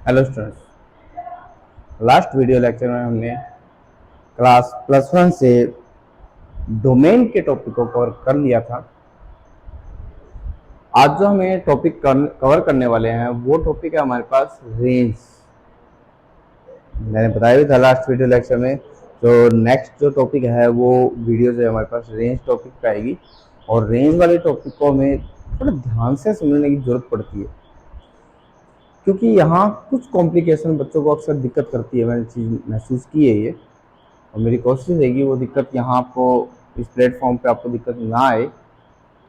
Hello students, last video lecture में हमने class +1 से डोमेन के टॉपिक को कवर कर लिया था। आज जो हमें टॉपिक कवर करने वाले हैं वो टॉपिक है हमारे पास रेंज। मैंने बताया भी था लास्ट वीडियो लेक्चर में, तो नेक्स्ट जो टॉपिक है वो वीडियो जो है हमारे पास रेंज टॉपिक पे आएगी। और रेंज वाले टॉपिक को हमें थोड़ा ध्यान से समझने की जरूरत पड़ती है, क्योंकि यहाँ कुछ कॉम्प्लिकेशन बच्चों को अक्सर दिक्कत करती है। मैंने चीज़ महसूस की है ये, और मेरी कोशिश रहेगी वो दिक्कत यहाँ आपको इस प्लेटफॉर्म पे आपको दिक्कत ना आए।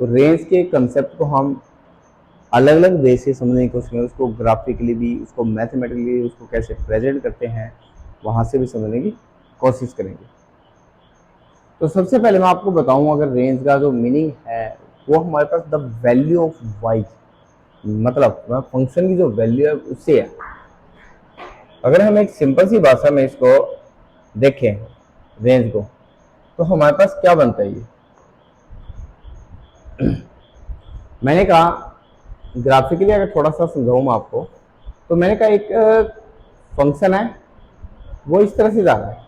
तो रेंज के कंसेप्ट को हम अलग अलग वे से समझने की कोशिश करें, उसको ग्राफिकली भी, उसको मैथमेटिकली, उसको कैसे प्रेजेंट करते हैं वहाँ से भी समझने की कोशिश करेंगे। तो सबसे पहले मैं आपको बताऊँ, अगर रेंज का जो मीनिंग है वो हमारे पास द वैल्यू ऑफ वाई, मतलब फंक्शन की जो वैल्यू है उससे है। अगर हम एक सिंपल सी भाषा में इसको देखें रेंज को, तो हमारे पास क्या बनता है ये मैंने कहा ग्राफिकली अगर थोड़ा सा समझाऊं मैं आपको, तो मैंने कहा एक फंक्शन है, वो इस तरह से जा रहा है,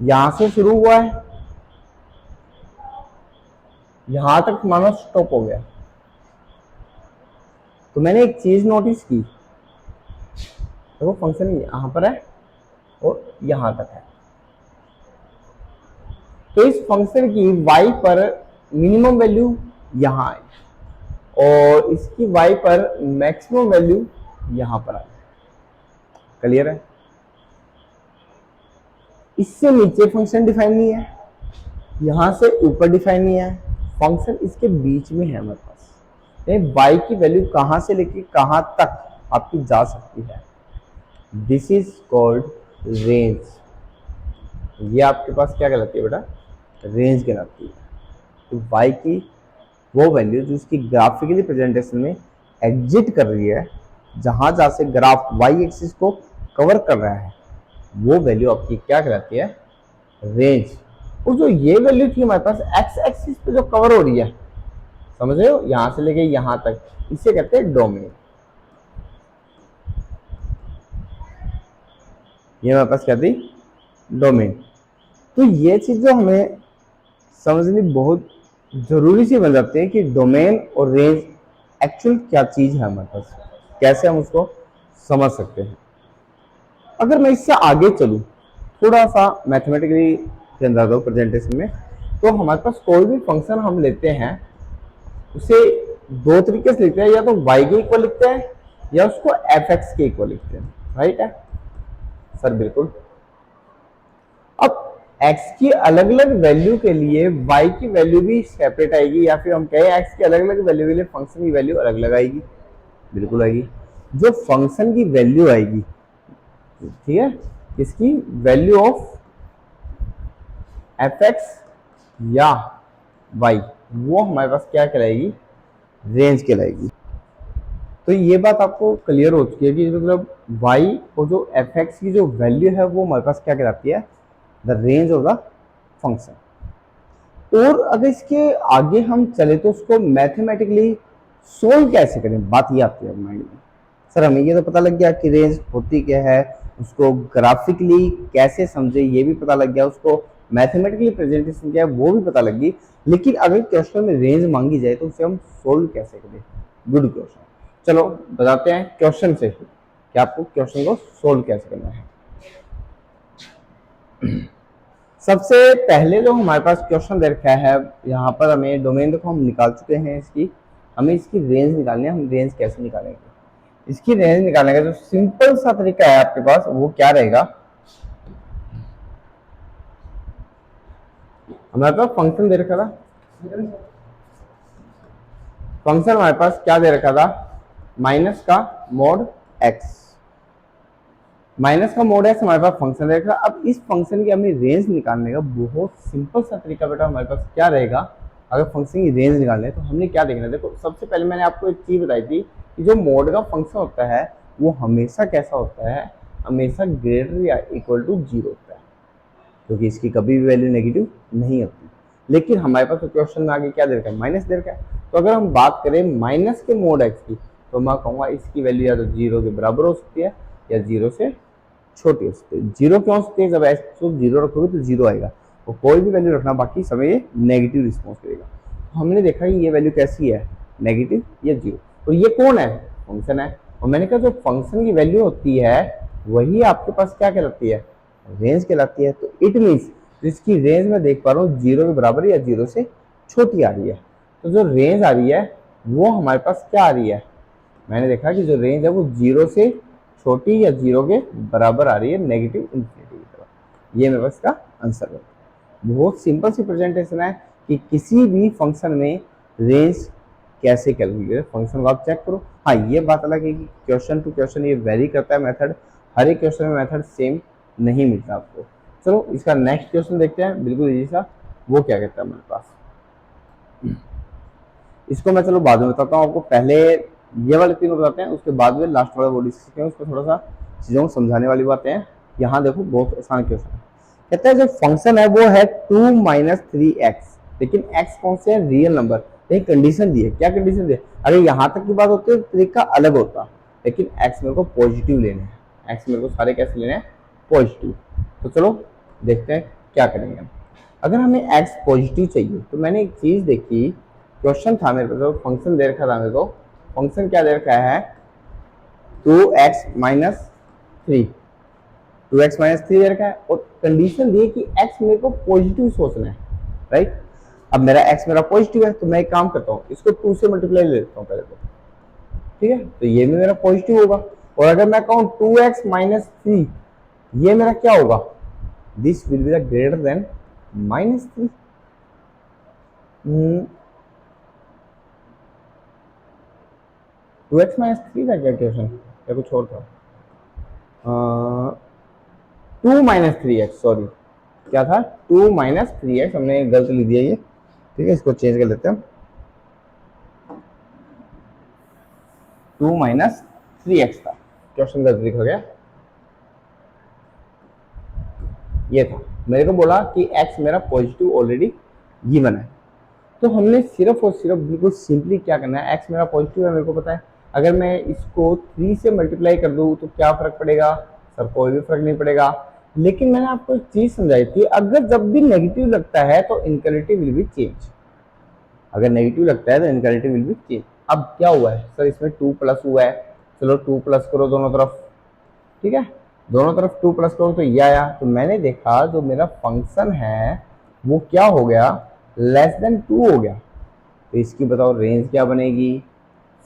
यहां से शुरू हुआ है, यहां तक मानो स्टॉप हो गया। तो मैंने एक चीज नोटिस की, देखो फंक्शन यहां पर है और यहां तक है। तो इस फंक्शन की y पर मिनिमम वैल्यू यहां है और इसकी y पर मैक्सिमम वैल्यू यहां पर है। क्लियर है? इससे नीचे फंक्शन डिफाइन नहीं है, यहां से ऊपर डिफाइन नहीं है, फंक्शन इसके बीच में है हमारे पास। y की वैल्यू कहां से लेके कहां तक आपकी जा सकती है, दिस इज कॉल्ड रेंज। ये आपके पास क्या कहलाती है बेटा? रेंज कहलाती है। तो y की वो वैल्यू जो उसकी ग्राफिकली प्रेजेंटेशन में एग्जिट कर रही है, जहां जहां से ग्राफ y एक्सिस को कवर कर रहा है, वो वैल्यू आपकी क्या कहलाती है? रेंज। और जो ये वैल्यू थी हमारे पास x एक्सिस पे जो कवर हो रही है, समझ रहे हो, यहां से लेके यहां तक, इसे कहते हैं डोमेन। ये हमारे पास क्या थी? डोमेन। तो ये चीज जो हमें समझनी बहुत जरूरी सी बन जाती है कि डोमेन और रेंज एक्चुअल क्या चीज है हमारे पास, कैसे हम उसको समझ सकते हैं। अगर मैं इससे आगे चलूं, थोड़ा सा मैथमेटिकली के अंदर दो प्रेजेंटेशन में, तो हमारे पास कोई भी फंक्शन हम लेते हैं उसे दो तरीके से लिखते हैं, या तो y के इक्वल लिखते हैं या उसको fx के इक्वल लिखते हैं। राइट है सर? बिल्कुल। अब x की अलग अलग वैल्यू के लिए y की वैल्यू भी सेपरेट आएगी, या फिर हम कहें x की अलग अलग वैल्यू के लिए फंक्शन की वैल्यू अलग अलग आएगी। बिल्कुल आएगी। जो फंक्शन की वैल्यू आएगी, ठीक है, इसकी वैल्यू ऑफ एफ एक्स या y, वो हमारे पास क्या कहलाएगी? रेंज कहलाएगी। तो ये बात आपको क्लियर हो चुकी है कि मतलब y और जो एफ एक्स की जो वैल्यू है वो हमारे पास क्या कहलाती है? The range of the function. और अगर इसके आगे हम चले तो उसको मैथमेटिकली सोल्व कैसे करें, बात ये आती है माइंड में। सर हमें ये तो पता लग गया कि रेंज होती क्या है, उसको ग्राफिकली कैसे समझे ये भी पता लग गया, उसको मैथमेटिकली प्रेजेंटेशन क्या है वो भी पता लग गई, लेकिन अगर क्वेश्चन में रेंज मांगी जाए तो उसे हम सोल्व कैसे करें? Good question. चलो बताते हैं क्वेश्चन से कि आपको क्वेश्चन को सोल्व कैसे करना है। सबसे पहले जो हमारे पास क्वेश्चन दे रखा है, यहाँ पर हमें डोमेन देखो हम निकाल चुके हैं इसकी, हमें इसकी रेंज निकालनी है। हम रेंज कैसे निकालेंगे? इसकी रेंज निकालने का जो सिंपल सा तरीका है आपके पास वो क्या रहेगा? हमारे पास फंक्शन दे रखा था, फंक्शन हमारे पास क्या दे रखा था? माइनस का मोड एक्स। माइनस का मोड एक्स हमारे पास फंक्शन दे रखा। अब इस फंक्शन की हमें रेंज निकालने का बहुत सिंपल सा तरीका बेटा हमारे पास क्या रहेगा? अगर फंक्शन की रेंज निकालने तो हमने क्या देखना है? देखो सबसे पहले मैंने आपको एक चीज बताई थी कि जो मोड का फंक्शन होता है वो हमेशा कैसा होता है? हमेशा ग्रेटर या इक्वल टू 0 होता है, क्योंकि इसकी कभी भी वैल्यू नेगेटिव नहीं होती। लेकिन हमारे पास तो क्वेश्चन में आगे क्या दे रखा है? माइनस दे रखा है। तो अगर हम बात करें माइनस के मोड एक्स की, तो मैं कहूँगा इसकी वैल्यू या तो 0 के बराबर हो सकती है या 0 से छोटी हो सकती है। 0 क्यों हो सकती है? जब एक्स को 0 रखोगे तो 0 आएगा, और कोई भी वैल्यू रखना, बाकी समय ये नेगेटिव रिस्पॉन्स करेगा। तो हमने देखा कि ये वैल्यू कैसी है, नेगेटिव या 0। तो ये कौन है? फंक्शन है। और मैंने कहा जो फंक्शन की वैल्यू होती है वही आपके पास क्या कहलाती है? रेंज कहलाती है। तो इट मीन्स इसकी रेंज में देख पा रहा हूँ 0 के बराबर या 0 से छोटी आ रही है। तो जो रेंज आ रही है वो हमारे पास क्या आ रही है? मैंने देखा कि जो रेंज है वो 0 से छोटी या 0 के बराबर आ रही है, नेगेटिव इन्फिनिटी की तरफ। ये मेरे पास का आंसर है। बहुत सिंपल सी प्रेजेंटेशन है कि किसी भी फंक्शन में रेंज कैसे कैलकुलेट, फंक्शन को आप चेक करो। हाँ, ये बात अलग है कि क्वेश्चन टू क्वेश्चन ये वेरी करता है मेथड, हर एक क्वेश्चन में मेथड सेम नहीं मिलता आपको। चलो इसका नेक्स्ट क्वेश्चन देखते हैं, बिल्कुल इजी सा। वो क्या कहता है हमारे पास, इसको मैं चलो बाद में बताता हूँ आपको, पहले ये वाले तीनों बताते हैं, उसके बाद में लास्ट वाला वो डिस्कस करें। उसको थोड़ा सा चीज़ों को समझाने वाली बातें हैं। यहाँ देखो बहुत आसान क्वेश्चन है। कहता है जो फंक्शन है वो है 2 - 3x, लेकिन x कौन से है? Real number. एक कंडीशन दी है। क्या कंडीशन दी है? अरे यहाँ तक की बात होती है तो तरीका अलग होता, लेकिन x मेरे को पॉजिटिव लेने हैं। x मेरे को सारे कैसे लेने हैं? पॉजिटिव। तो चलो देखते हैं क्या करेंगे। अगर हमें x पॉजिटिव चाहिए तो मैंने एक चीज़ देखी, क्वेश्चन था मेरे पास, फंक्शन दे रखा था मेरे को। फंक्शन क्या दे रखा है? 2x - 3, 2x - 3 दे रखा है, और कंडीशन दी है कि x मेरे को पॉजिटिव सोचना है, राइट। अब मेरा x मेरा पॉजिटिव है, तो मैं एक काम करता हूँ, इसको 2 से मल्टीप्लाई ले लेता हूँ पहले तो, ठीक है। तो ये भी मेरा पॉजिटिव होगा। और अगर मैं कहूँ 2x - 3, ये मेरा क्या होगा? This will be the greater than -3। 2x - 3 था क्या क्वेश्चन, या कुछ और था? 2 - 3x, सॉरी क्या था? 2 - 3x, हमने गलत लिख दिया ये, ठीक है। इसको चेंज कर लेते हैं, 2 - 3x था क्वेश्चन, गलत लिखा गया। ये था, मेरे को बोला कि x मेरा पॉजिटिव ऑलरेडी गिवन है। तो हमने सिर्फ और सिर्फ बिल्कुल सिंपली क्या करना है, x मेरा पॉजिटिव है, मेरे को पता है। अगर मैं इसको 3 से मल्टीप्लाई कर दूं तो क्या फर्क पड़ेगा? सर कोई भी फर्क नहीं पड़ेगा। लेकिन मैंने आपको एक चीज समझाई थी, अगर जब भी नेगेटिव लगता है तो इनकलिटी विल बी चेंज। अगर नेगेटिव लगता है तो इनकलिटी विल बी चेंज। अब क्या हुआ है सर, इसमें 2 प्लस हुआ है, चलो 2 प्लस करो दोनों तरफ, ठीक है। दोनों तरफ 2 प्लस करो तो ये आया। तो मैंने देखा जो मेरा फंक्शन है वो क्या हो गया? लेस देन 2 हो गया। तो इसकी बताओ रेंज क्या बनेगी?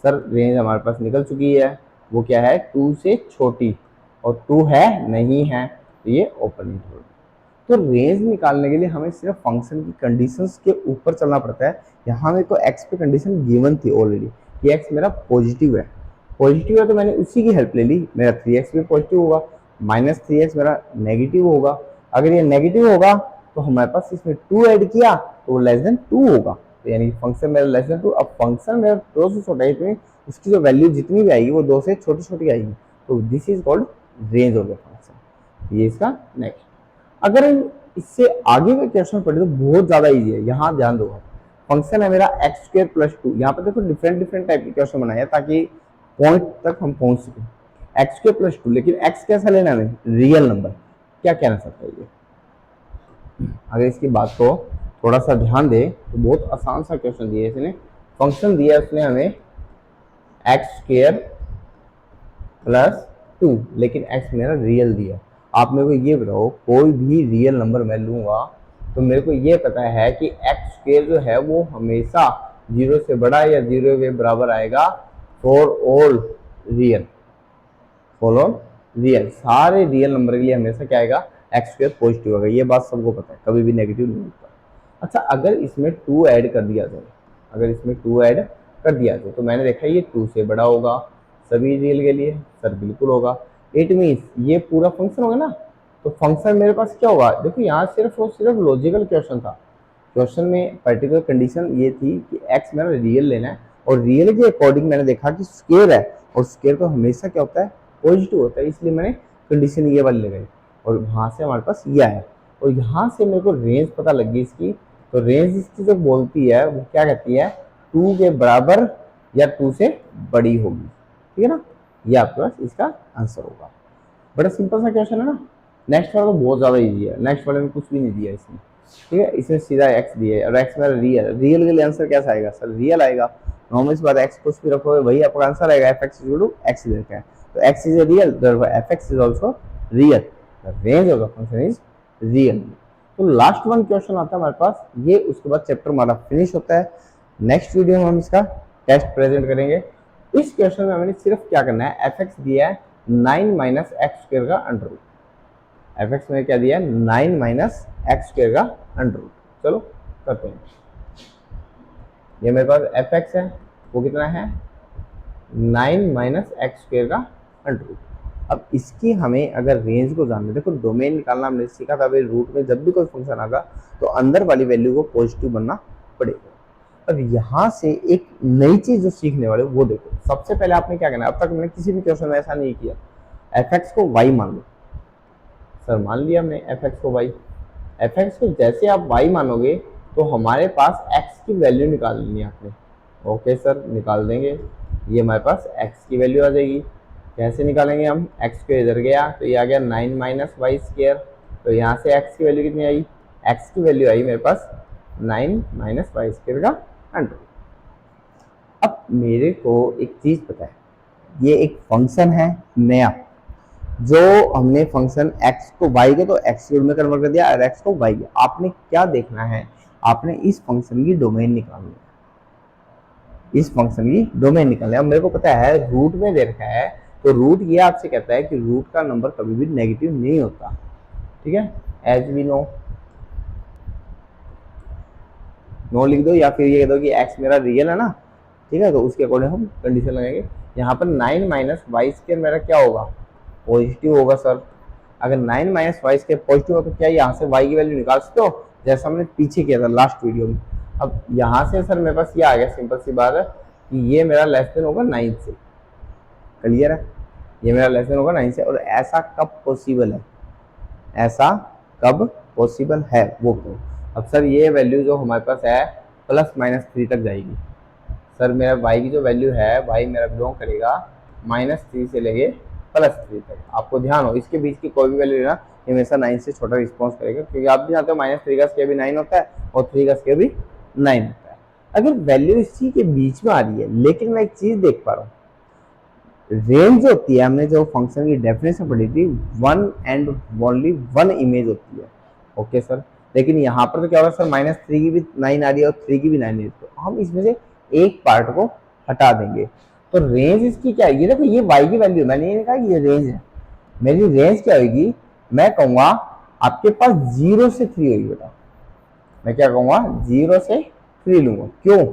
सर रेंज हमारे पास निकल चुकी है, वो क्या है? 2 से छोटी, और 2 है नहीं है, तो ये ओपन इंटरवल। तो रेंज निकालने के लिए हमें सिर्फ फंक्शन की कंडीशंस के ऊपर चलना पड़ता है। यहाँ मेरे को एक्स पे कंडीशन गिवन थी ऑलरेडी कि एक्स मेरा पॉजिटिव है। पॉजिटिव है तो मैंने उसी की हेल्प ले ली, मेरा 3x भी पॉजिटिव होगा, -3x मेरा नेगेटिव होगा। अगर ये नेगेटिव होगा तो हमारे पास इसमें 2 ऐड किया तो वो लेस देन 2 होगा, तो यानी फंक्शन मेरा लेस देन 2। अब फंक्शन मेरा 2 से छोटा है, तो उसकी जो वैल्यू जितनी भी आएगी वो 2 से छोटी छोटी आएगी, तो this is called range of the function. ये इसका नेक्स्ट। अगर इससे आगे का क्वेश्चन पढ़े तो बहुत ज्यादा इजी है। यहाँ ध्यान दो, फंक्शन है मेरा x² + 2। यहाँ पे देखो डिफरेंट डिफरेंट टाइप के क्वेश्चन बनाए हैं ताकि पॉइंट तक हम पहुंच सके। x² + 2, लेकिन x कैसा लेना है? Real number. क्या कहना चाहता है ये? अगर इसकी बात को थोड़ा सा ध्यान दे तो बहुत आसान सा क्वेश्चन दिया है इसने। फंक्शन दिया है उसने हमें x² + 2, लेकिन x मेरा रियल दिया। आप मेरे को ये बताओ, कोई भी रियल नंबर मैं लूंगा तो मेरे को ये पता है कि x² जो है वो हमेशा 0 से बड़ा या 0 के बराबर आएगा for all real. For all real, सारे रियल नंबर के लिए हमेशा क्या आएगा? x² पॉजिटिव होगा। ये बात सबको पता है, कभी भी नेगेटिव नहीं होता। अच्छा, अगर इसमें 2 ऐड कर दिया जाए, अगर इसमें 2 ऐड कर दिया जाए तो मैंने देखा ये 2 से बड़ा होगा सभी रियल के लिए। सर बिल्कुल होगा। इट मीन्स ये पूरा फंक्शन होगा ना। तो फंक्शन मेरे पास क्या होगा? देखो यहाँ सिर्फ और सिर्फ लॉजिकल क्वेश्चन था। क्वेश्चन में पर्टिकुलर कंडीशन ये थी कि x मेरा रियल लेना है, और रियल के अकॉर्डिंग मैंने देखा कि स्क्वायर है, और स्क्वायर तो हमेशा क्या होता है? पॉजिटिव होता है, इसलिए मैंने कंडीशन ये वाली लगाई, और वहां से हमारे पास ये आया। और यहाँ से मेरे को रेंज पता लग गई इसकी। तो रेंज इसकी जो बोलती है वो क्या कहती है? 2 के बराबर या 2 से बड़ी होगी, ठीक है ना। ये आपके पास इसका आंसर होगा। बड़ा सिंपल सा क्वेश्चन है ना। नेक्स्ट वाला तो बहुत ज़्यादा इजी है, नेक्स्ट वाले में कुछ भी नहीं दिया इसमें, ठीक है। इसमें सीधा x दिया है और x मेरा रियल, रियल के लिए आंसर कैसा आएगा सर, रियल आएगा। नॉर्मल सी बात, x कुछ भी रखोगे वही आपका आंसर आएगा। fx x दे रखा है तो x is real, fx is also real, range of the function is real. तो लास्ट वन क्वेश्चन आता है हमारे पास, ये उसके बाद चैप्टर हमारा फिनिश होता है। नेक्स्ट वीडियो में हम इसका टेस्ट प्रेजेंट करेंगे। इस क्वेश्चन में हमें सिर्फ क्या करना है, fx दिया है 9 माइनस एक्स स्क्वायर का अंडर रूट। fx में क्या दिया है, 9 माइनस एक्स स्क्वायर का अंडर रूट। चलो करते हैं। ये मेरे पास fx है, वो कितना है 9 माइनस एक्स स्क्वायर का अंडर रूट। अब इसकी हमें अगर रेंज को जानना है, देखो डोमेन निकालना हमने सीखा था भाई, रूट में जब भी कोई फंक्शन आएगा तो अंदर वाली वैल्यू को पॉजिटिव बनना पड़ेगा। अब यहाँ से एक नई चीज जो सीखने वाले वो देखो, सबसे पहले आपने क्या करना है, अब तक मैंने किसी भी क्वेश्चन में ऐसा नहीं किया, fx को y मान लो। सर मान लिया हमने fx को y, fx को जैसे आप y मानोगे तो हमारे पास x की वैल्यू निकालनी है आपने। ओके सर, निकाल देंगे। ये हमारे पास x की वैल्यू आ जाएगी। कैसे निकालेंगे हम, x को इधर गया तो ये आ गया 9 माइनस वाई स्क्वायर, तो यहाँ से x की वैल्यू कितनी आई, x की वैल्यू आई मेरे पास 9 माइनस वाई स्क्वायर का अंडर। अब मेरे को एक चीज पता है, ये एक फंक्शन है नया, जो हमने फंक्शन x को y के तो x में कन्वर्ट कर दिया और x को y। आपने क्या देखना है, आपने इस फंक्शन की डोमेन निकालनी है, इस फंक्शन की डोमेन निकालनी है। अब मेरे को पता है रूट में दे रखा है, तो रूट ये आपसे कहता है कि रूट का नंबर कभी भी नेगेटिव नहीं होता, ठीक है। एज वी नो, नो लिख दो या फिर ये कह दो कि x मेरा रियल है ना, ठीक है। तो उसके अकॉर्डिंग हम कंडीशन लगाएंगे। यहाँ पर 9 माइनस वाई स्क्वायर मेरा क्या होगा, पॉजिटिव होगा सर। अगर 9 माइनस वाई स्क्वायर पॉजिटिव हो तो क्या यहाँ से y की वैल्यू निकाल सकते हो, जैसा हमने पीछे किया था लास्ट वीडियो में। अब यहाँ से सर मेरे पास ये आ गया, सिंपल सी बात है कि ये मेरा लेस देन होगा 9 से, क्लियर है। ये मेरा लेस देन होगा 9 से, और ऐसा कब पॉसिबल है, ऐसा कब पॉसिबल है वो तो। अब सर ये वैल्यू जो हमारे पास है प्लस माइनस 3 तक जाएगी। सर मेरा y की जो वैल्यू है, y मेरा बिलोंग करेगा -3 से लेके +3 तक। आपको ध्यान हो, इसके बीच की कोई भी वैल्यू लेना, ये हमेशा 9 से छोटा रिस्पॉन्स करेगा, क्योंकि आप भी जानते हो -3 का स्क्वायर भी 9 होता है और 3 का स्क्वायर भी 9 होता है। अगर वैल्यू इसी के बीच में आ रही है, लेकिन मैं एक चीज देख पा रहा हूँ, रेंज होती है, हमने जो फंक्शन की डेफिनेशन पढ़ी थी, one and only one image होती है। ओके सर, लेकिन यहाँ पर तो क्या होगा सर, -3 की भी 9 आ रही है और 3 की भी 9 आ रही है, तो हम इसमें से एक पार्ट को हटा देंगे। तो रेंज इसकी क्या है, ये देखो ये y की वैल्यू, मैंने ये कहा कि ये रेंज है। मेरी रेंज क्या होगी, मैं कहूँगा आपके पास 0 से 3 होगी बेटा। मैं क्या कहूँगा, 0 से 3 लूँगा। क्यों,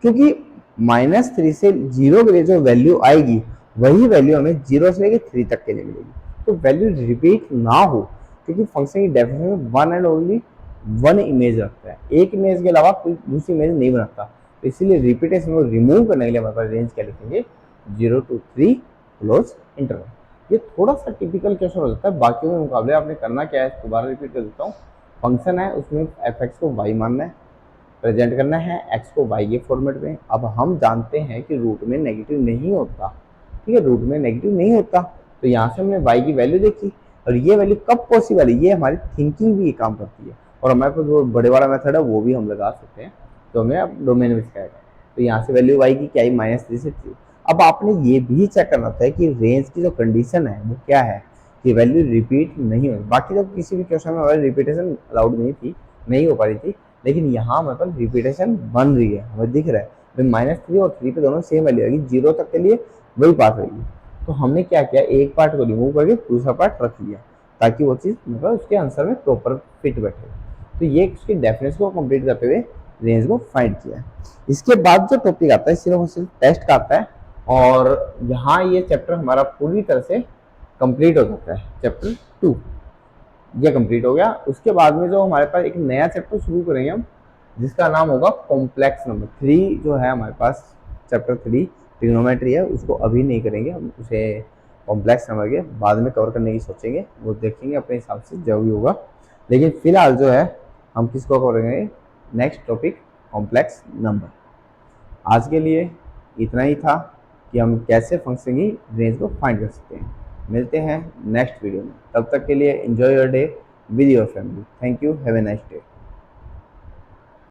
क्योंकि -3 से 0 के लिए जो वैल्यू आएगी वही वैल्यू हमें 0 से लेकर 3 तक के लिए मिलेगी। तो वैल्यू रिपीट ना हो, क्योंकि फंक्शन की डेफिनेशन में one and only one image रखता है, एक इमेज के अलावा कोई दूसरी इमेज नहीं बनाता। तो इसीलिए रिपीटेशन को रिमूव करने के लिए हमारे पास रेंज क्या लिखेंगे, 0 to 3 क्लोज इंटरवल। ये थोड़ा सा टिपिकल क्वेश्चन हो जाता है, बाकी के मुकाबले आपने करना क्या है, दोबारा रिपीट कर देता हूँ। फंक्शन है, उसमें fx को y मानना है, प्रेजेंट करना है x को y के फॉर्मेट में। अब हम जानते हैं कि रूट में नेगेटिव नहीं होता, ठीक है, रूट में नेगेटिव नहीं होता। तो यहाँ से हमने y की वैल्यू देखी, और ये वैल्यू कब पॉसिबल है, ये हमारी थिंकिंग भी ये काम करती है, और हमारे पास जो बड़े वाला मेथड है वो भी हम लगा सकते हैं, तो हमें अब डोमेन में सिखाएगा। तो यहाँ से वैल्यू y की क्या है, -3 से 3। अब आपने ये भी चेक करना था कि रेंज की जो कंडीशन है वो क्या है, कि वैल्यू रिपीट नहीं हो। बाकी तो किसी भी क्वेश्चन में हमारी रिपीटेशन अलाउड नहीं थी, नहीं हो पा रही थी, लेकिन यहाँ मतलब रिपीटेशन बन रही है, हमें दिख रहा है। -3 और 3 पे दोनों सेम वैल्यू आएगी, 0 तक के लिए वही पास रहेगी। तो हमने क्या किया, एक पार्ट को रिमूव करके दूसरा पार्ट रख लिया, ताकि वो चीज़ मतलब उसके आंसर में प्रॉपर फिट बैठे। तो ये उसकी डेफिनेशन को कंप्लीट करते हुए रेंज को फाइंड किया। इसके बाद जो टॉपिक आता है सिर्फ और सिर्फ टेस्ट का आता है, और यहाँ ये चैप्टर हमारा पूरी तरह से कंप्लीट हो जाता है। चैप्टर 2 ये कंप्लीट हो गया। उसके बाद में जो हमारे पास एक नया चैप्टर शुरू करेंगे हम, जिसका नाम होगा कॉम्प्लेक्स नंबर। 3 जो है हमारे पास, चैप्टर 3 ट्रिग्नोमेट्री है, उसको अभी नहीं करेंगे, हम उसे कॉम्प्लेक्स नंबर के बाद में कवर करने की सोचेंगे, वो देखेंगे अपने हिसाब से जो भी होगा। लेकिन फिलहाल जो है हम किसको करेंगे, नेक्स्ट टॉपिक कॉम्प्लेक्स नंबर। आज के लिए इतना ही था कि हम कैसे फंक्शन की रेंज को फाइंड कर सकते हैं। मिलते हैं नेक्स्ट वीडियो में, तब तक के लिए enjoy your day with your family. Thank you, have a nice day.